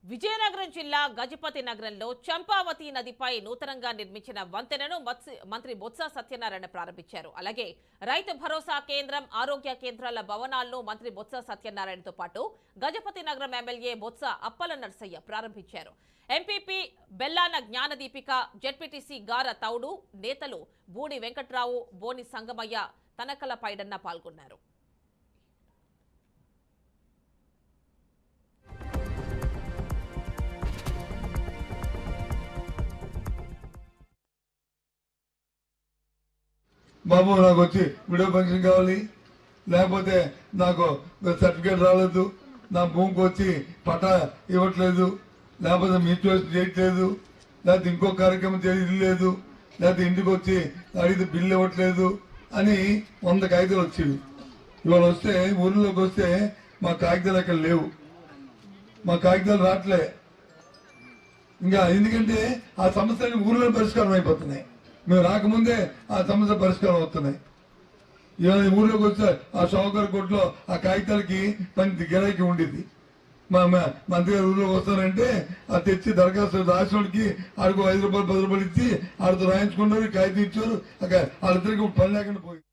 విజయనగరం జిల్లా గజపతి నగరంలో చంపావతి నదిపై నూతనంగా నిర్మించిన వంతెనను మంత్రి బొత్స సత్యనారాయణ ప్రారంభించారు. అలాగే రైతు భరోసా కేంద్రం, ఆరోగ్య కేంద్రాల భవనాలను మంత్రి బొత్స సత్యనారాయణతో పాటు గజపతి నగరం ఎమ్మెల్యే బొత్స అప్పల నర్సయ్య ప్రారంభించారు. ఎంపీపీ బెల్లాన జ్ఞానదీపిక, జెడ్పీటీసీ గార తౌడు నేతలు బూడి వెంకట్రావు, బోని సంగమయ్య, తనకల పైడన్న పాల్గొన్నారు. బాబు నాకు వచ్చి విడో పెన్షన్ కావాలి, లేకపోతే నాకు సర్టిఫికేట్ రాలేదు, నా భూమికి వచ్చి పట్టా ఇవ్వట్లేదు, లేకపోతే మ్యూచువల్ చేయట్లేదు, లేకపోతే ఇంకో కార్యక్రమం చేయలేదు, లేకపోతే ఇంటికి వచ్చి అడిగితే బిల్లు ఇవ్వట్లేదు అని 100 కాగితాలు వచ్చేవి. ఇవాళ వస్తే ఊరిలోకి వస్తే మా కాగితాలు అక్కడ లేవు, మా కాగితాలు రావట్లే. ఇంకా ఎందుకంటే ఆ సమస్యలు ఊరిలో పరిష్కారం అయిపోతున్నాయి. మేము రాకముందే ఆ సమస్య పరిష్కారం అవుతున్నాయి. ఇవాళ ఊర్లోకి వస్తే ఆ షావుకారు కొట్లో ఆ కాగితాలకి మంచి గిరాకీ ఉండేది. మా మంత్రి గారు ఊర్లోకి వస్తారంటే ఆ తెచ్చి దరఖాస్తు రాసినోడికి ఆడికి 5 రూపాయలు 10 రూపాయలు ఇచ్చి ఆడితో రాయించుకున్నారు, కాగితం ఇచ్చారు. వాళ్ళిద్దరికి పని లేకుండా పోయింది.